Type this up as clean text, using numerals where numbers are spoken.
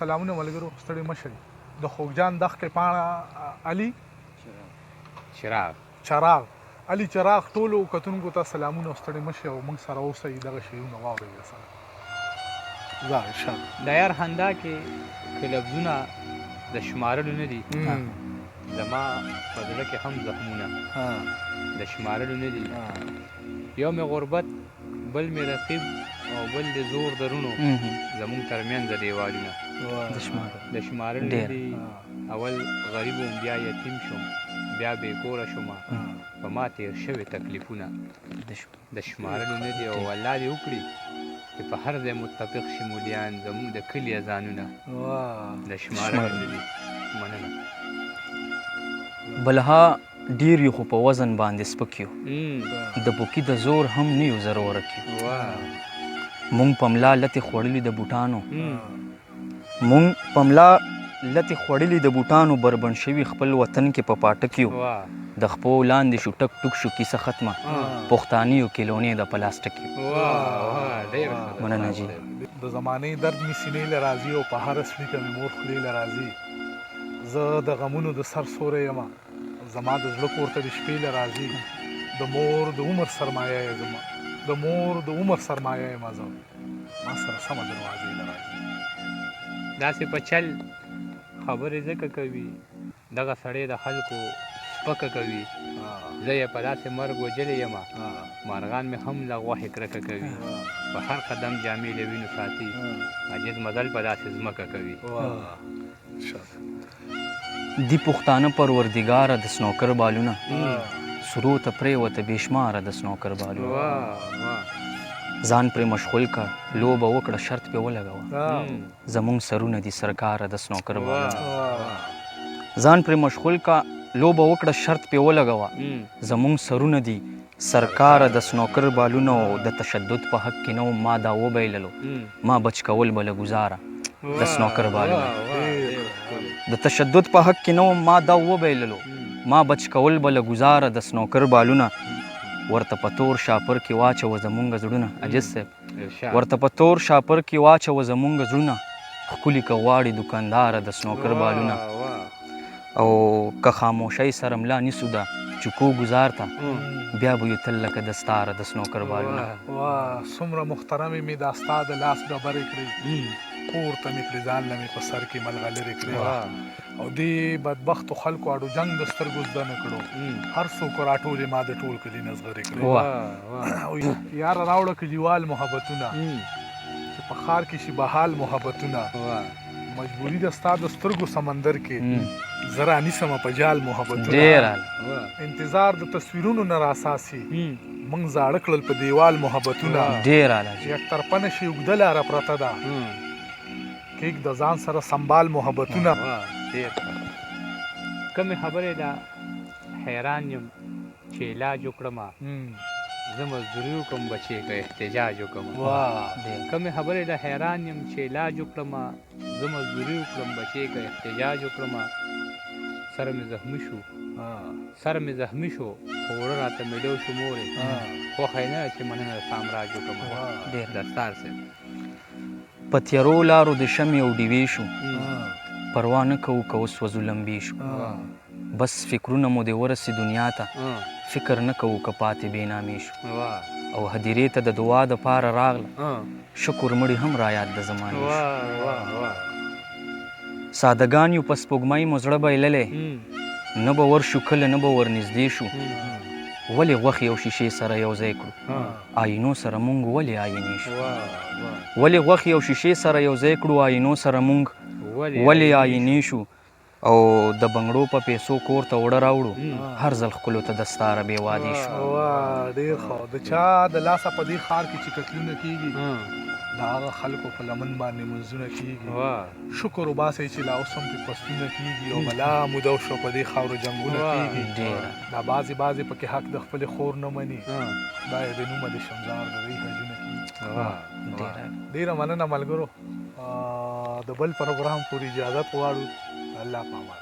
سلامونه ملګرو ستړي مشئ د خوږجان دښتې پاڼه علي چراغ علي چراغ ټولو کتونکو ته سلامونه ستړي مشئ او موږ سره اوسئ دغه شیونه واورئ سره ځه انشاءالله دا یار خندا کې لفظونه د شمارلو نه دي زما په زړه کې هم زخمونه د شمارلو نه دي یو مې غربت بل مې رقیب او بل د زور درونو زمونږ ترمنځ د دیوالونه د شمارلو نه دي اول غریب وم بیا یتیم شوم بیا بې کوره شومه په ما تېر شوي تکلیفونه د شمارلو نه دي او الله دې وکړي چې په هر ځای متفق شي مولیان زموږ د کلي اذانونه د شمارلو نه دي مننه بلها ډیر یو خو په وزن باندې سپک یو د بوکي د زور هم نه یو ضرورت یو مونږ په ملا لتې خوړلي د بوټانو بربند شوي خپل وطن کې په پاټک یو د خپو لاندې شو ټک ټوک شو کیسه ختمه پښتاني یو کیلونې د پلاستیک یو مننه جی د زمانې درد مې سینې له راځي او په هره څړیکه مې مور خولې له راځي زه د غمونو د سر سوری یم زما د زړه کور ته د شپې له راځي د مور د عمر سرمایه یې زما د مور د عمر سرمایه یم زه ما سره سمه دروازې له راځي داسې په چل خبرې ځکه کوي دغه سړی د خلکو سپکه کوي زه یې په داسې مرګ وجلی یم مارغان مې هم له غوښې کرکه کوي په هر قدم جامې له وینو ساتي عجیز مزل په داسې ځمکه کوي دی پښتانه پروردګاره د سنوکر بالونه سرو ته پرېوته بېشماره د سنوکر بالونه ځان پرې مشغول کا لوبه وکړه شرط پې ولګوه زمونږ سرونه دي سرکاره د سنوکر بالونه ځان پرې مشغول کا لوبه وکړه شرط پې ولګوه زمونږ سرونه دي سرکاره د سنوکر بالونه د تشدد په حق کې نو ما دا وبیللو ما بچ کول به له ګزاره د سنوکر بالونه د تشدد په حق کې نو ما دا وبیللو ما بچ کول به له ګزاره د سنوکر بالونه ورته په تور شاپر کې واچوه زمونږ زړونه عجیز صاحب ورته په تور شاپر کې واچوه زمونږ زړونه ښکلي که غواړي دوکانداره د سنوکر بالونه او که خاموشۍ سره ملا نیسو ده چکو ګزار ته بیا به یو تل لکه دستاره د سنوکر بالونه څومره محترمې مې دا ستا د لاس ډبرې کړې کور ته مې کړې ځان له مې په سر کې ملغلرې کړې او دې بدبختو خلکو اډو جنګ د سترګو زده نه کړو هر څوک راټولې ما د ټول کلي نزغرې کړې او یاره راوړه کلیوال محبتونه چې په ښار کې شي بحال محبتونه مجبوري د ستا د سترګو سمندر کې زه رانیسمه په جال محبتونه انتظار د تصویرونو نه راساسي موږ زاړه کړل په دیوال محبتونه یک طرفنه شي اوږده لاره پرته ده کیک د ځان سره سنبال محبتونه کمې خبرې ده حیران یم چې علاج وکړمه زه مزدوري وکړم بچې که احتجاج وکړم کمې خبرې ده حیران یم چې علاج وکړمه زه مزدوري وکړم بچې که احتجاج وکړمه سر مې زخمي شو خو وړه راته مېډو شو مورې خوښه یې نه ده چې مننه د سامراج وکړمه دستار صاحب په تیرو لارو د شمې او ډیوې شو پروا نه کوو که وسوځو لمبې شو بس فکرونه مو دې ورسې دنیا ته فکر نه کوو که پاتې بې نامې شو او هدیرې ته د دعا دپاره راغله شکر مړي هم رایاد د زمانې شو سادهګان یو په سپوږمۍ مو زړه بایللی نه به ورشو کله نه به ورنږدې شو ولې غوښې او شیشې سره یو ځای کړو آینو سره مونږ ولې آینې شو ولې غوښې او شیشې سره یو ځای کړو آینو سره مونږ ولې آینې شو او د بنګړو په پیسو کور ته وړه راوړو هر ځل ښکلو ته دستاره بې وادې شو ډېر ښه د چا د لاسه په دې ښار کې چې قتلونه کېږي د هغه خلکو په لمن باندې منځونه کېږي شکر وباسئ چې لا اوس هم پرې پستونه کېږي او بلا موده وشوه په دې خاورو جنګونه کېږي دا بعضې پکې حق د خپلې خور نه مني دا یې بې نومه د شمزار د دوی حجونه کېږي ډېره مننه ملګرو د بل پروګرام پورې اجازت غواړو الله په امان